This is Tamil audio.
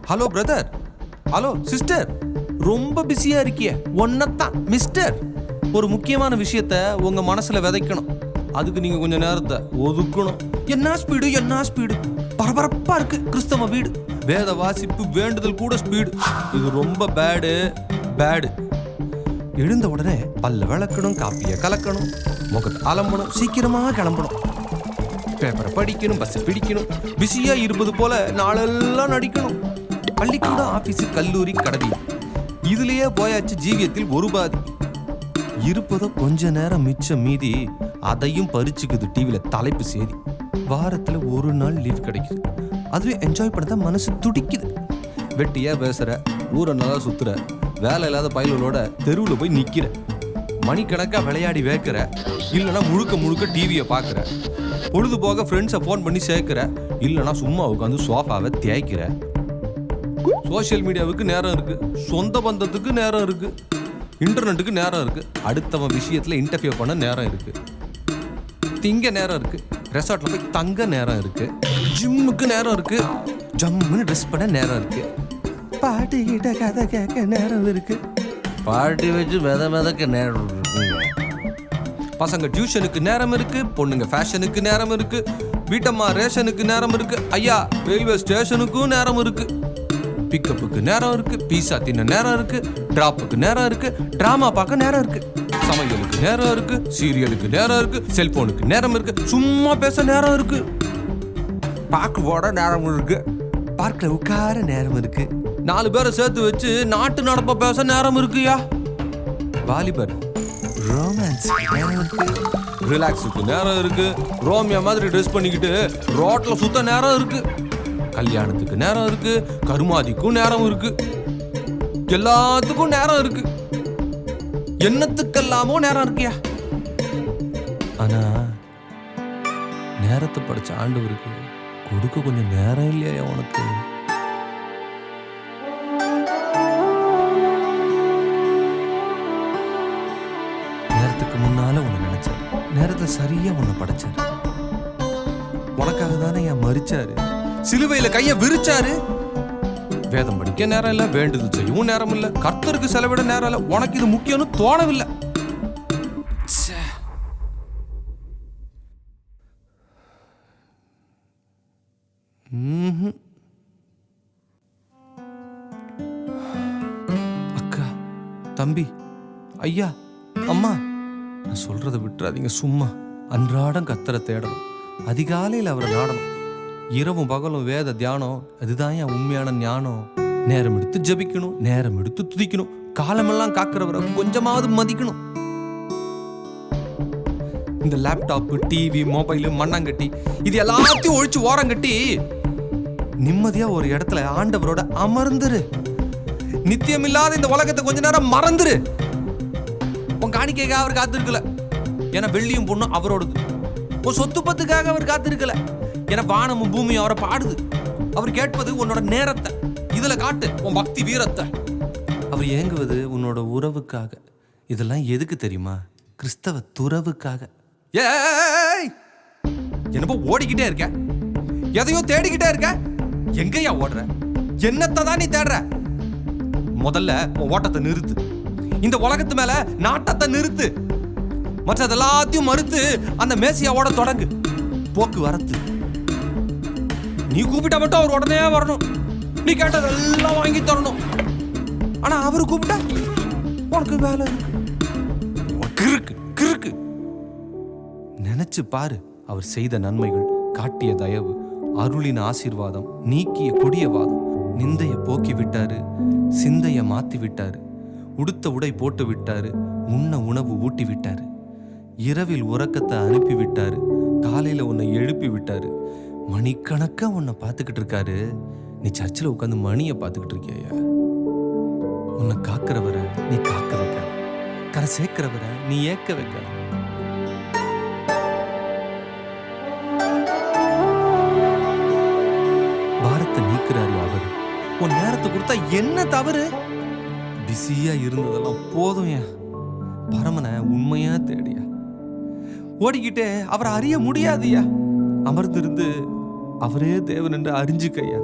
ஹலோ பிரதர், ஹலோ சிஸ்டர், ரொம்ப பிஸியா இருக்கிய? ஒன்னத்தான் மிஸ்டர். ஒரு முக்கியமான விஷயத்த உங்க மனசுல விதைக்கணும். அதுக்கு நீங்க கொஞ்சம் நேரத்தை ஒதுக்கணும். என்ன ஸ்பீடு, பரபரப்பா இருக்கு கிறிஸ்தவ வீடு. வேத வாசிப்பு, வேண்டுதல் கூட ஸ்பீடு. இது ரொம்ப பேடு. எழுந்த உடனே பல்ல விளக்கணும், காப்பியை கலக்கணும், முகத்தை அலம்பணும், சீக்கிரமா கிளம்பணும், பேப்பரை படிக்கணும், பஸ் பிடிக்கணும், பிஸியா இருப்பது போல நாளெல்லாம் நடிக்கணும். பள்ளிக்கூடம், ஆபீஸ், கல்லூரி, கடவி, இதுலயே போயாச்சு ஜீவியத்தில் ஒரு பாதி. இருப்பதோ கொஞ்ச நேரம் மிச்சம் மீதி, அதையும் பறிச்சுக்குது டிவியில தலைப்பு செய்தி. வாரத்துல ஒரு நாள் லீவ் கிடைக்குது, அதுவே என்ஜாய் பண்ண தான் மனசு துடிக்குது. வெட்டியா பேசுற, ஊரை நல்லா சுத்துற, வேலை இல்லாத பயல்களோட தெருவில் போய் நிக்கிற, மணிக்கணக்கா விளையாடி வேக்கிற, இல்லைன்னா முழுக்க டிவியை பார்க்குற, பொழுதுபோக ஃப்ரெண்ட்ஸை ஃபோன் பண்ணி சேர்க்கிற, இல்லைன்னா சும்மா உட்காந்து சோஃபாவை தேய்க்கிற. சோசியல் மீடியாவுக்கு நேரம் இருக்கு, சொந்த பந்தத்துக்கு நேரம் இருக்கு, இன்டர்நெட்டுக்கு நேரம் இருக்கு, அடுத்தவன் விஷயத்துல இன்டர்ஃபியர் பண்ண நேரம் இருக்கு, திங்க நேரம் இருக்கு, ரெசார்ட்ல போய் தங்க நேரம் இருக்கு, ஜிம்முக்கு நேரம் இருக்கு, ஜம்முன்னு ட்ரெஸ் பண்ண நேரம் இருக்கு, பாட்டு கிட்ட கதை கேட்க நேரம் இருக்கு, பார்ட்டி வச்சு மிதக்க நேரம் இருக்குங்க. பசங்க டியூஷனுக்கு நேரம் இருக்கு, பொண்ணுங்க ஃபேஷனுக்கு நேரம் இருக்கு, வீட்டம்மா ரேஷனுக்கு நேரம் இருக்கு, ஐயா ரயில்வே ஸ்டேஷனுக்கும் நேரம் இருக்கு, பிக்கப்புக்கு நேரம் இருக்கு, பீஸா தின்ன நேரம் இருக்கு, டிராப்புக்கு நேரம் இருக்கு, டிராமா பார்க்க நேரம் இருக்கு, சமையலுக்கு நேரம் இருக்கு, சீரியலுக்கு நேரம் இருக்கு, செல்போனுக்கு நேரம் இருக்கு, சும்மா பேச நேரம் இருக்கு, பாக்கு போட நேரம் இருக்கு, பார்க்ல உட்கார நேரம் இருக்கு, 4 பேரை சேர்த்து வச்சு நாட்டு நடப்ப பேச நேரம் இருக்குயா, வாலிபர் ரொமான்ஸ் நேரம் இருக்கு, ரிலாக்ஸுக்கு நேரம் இருக்கு, ரோமியா மாதிரி ட்ரெஸ் பண்ணிக்கிட்டு ரோட்ல சுத்த நேரம் இருக்கு, கல்யாணத்துக்கு நேரம் இருக்கு, கருமாதிக்கும் நேரம் இருக்கு, எல்லாத்துக்கும் நேரம் இருக்கு, என்னத்துக்கெல்லாமோ நேரம் இருக்குயா. ஆனா நேரத்தை படைச்ச ஆண்டவருக்கு கொடுக்க கொஞ்சம் நேரம் இல்லையா உனக்கு? நேரத்துக்கு முன்னால உன்னை நினைச்சாரு, நேரத்தை சரியா உன்னை படைச்சாரு, உனக்காக தானே என் மறிச்சாரு, சிலுவையில கைய விரிச்சாரு. வேதம் படிக்க நேரம் இல்ல, வேண்டுதல் செய்யவும் நேரம் இல்ல, கர்த்தருக்கு செலவிட நேரம் இல்ல, உனக்கு இது முக்கியம்னு தோணவில்லை. அக்கா, தம்பி, ஐயா, அம்மா, நான் சொல்றதை விட்டுறாதீங்க. சும்மா அன்றாடம் கர்த்தரை தேடணும், அதிகாலையில் அவரை நாடணும், இரவும் பகலும் வேத தியானம், அதுதான் என் உண்மையான ஞானம். நேரம் எடுத்து ஜபிக்கணும், நேரம் எடுத்து துதிக்கணும், காலமெல்லாம் காக்கிறவரை கொஞ்சமாவது மதிக்கணும். இந்த லேப்டாப், டிவி, மொபைல், மண்ணாங்கட்டி இது எல்லாத்தையும் ஒழிச்சு ஓரங்கட்டி நிம்மதியா ஒரு இடத்துல ஆண்டவரோட அமர்ந்துரு. நித்தியம் இல்லாத இந்த உலகத்தை கொஞ்ச நேரம் மறந்துரு. உன் காணிக்கைக்காக அவர் காத்திருக்கல, ஏன்னா வெள்ளியும் பொண்ணும் அவரோடது. உன் சொத்து பத்துக்காக அவர் காத்திருக்கல, ஏன்னா வானமும் பூமியும் அவரை பாடுது. அவர் கேட்பது உன்னோட நேரத்தை, இதுல காட்டு உன் பக்தி வீரத்தை. அவர் ஏங்குவது உன்னோட உறவுக்காக. இதெல்லாம் எதுக்கு தெரியுமா? கிறிஸ்தவ துறவுக்காக. ஏய், என்னப்போ ஓடிக்கிட்டே இருக்க, எதையோ தேடிக்கிட்டே இருக்க, எங்கயா ஓடுற? என்னத்தை தான் நீ தேடுற? முதல்ல உன் ஓட்டத்தை நிறுத்து, இந்த உலகத்து மேல நாட்டத்தை நிறுத்து, மற்றது எல்லாத்தையும் மறுத்து அந்த மேசியாவோட தொடங்கு. போக்குவரத்து நீ கூப்பிட்டா மட்டும் அவர் உடனே வரணும், நீ கேட்டதெல்லாம் வாங்கி தரணும். ஆனா அவரு கூப்பிட்டா உனக்கு வேலை இருக்கு. கிறுக்கு கிறுக்கு. நினைச்சு பாரு, அவர் செய்த நன்மைகள், காட்டிய தயவு, அருளின் ஆசீர்வாதம், நீக்கிய கொடியவாதம். நிந்தைய போக்கி விட்டாரு, சிந்தைய மாத்தி விட்டாரு, உடுத்த உடை போட்டு விட்டாரு, உண்ண உணவு ஊட்டி விட்டாரு, இரவில் உறக்கத்தை அனுப்பி விட்டாரு, காலையில உன்னை எழுப்பி விட்டாரு, மணிக்கணக்கா உன்னை பார்த்துக்கிட்டு இருக்காரு. நீ சர்ச்சில் உட்காந்து மணியை பார்த்துக்கிட்டு இருக்கியா? உன்னை காக்கிறவரை நீ காக்க வைக்க, கரை சேர்க்கிறவரை நீ ஏக்க வைக்க. பாரத்தை நீக்கிறாரு அவரு. உன் நேரத்தை கொடுத்தா என்ன தவறு? பிஸியா இருந்ததெல்லாம் போதும். ஏன் பரமனை உண்மையா தேடியா? ஓடிக்கிட்டே அவரை அறிய முடியாதுயா. அமர்ந்திருந்து அவரே தேவன் என்று அறிஞ்சுக்கையா.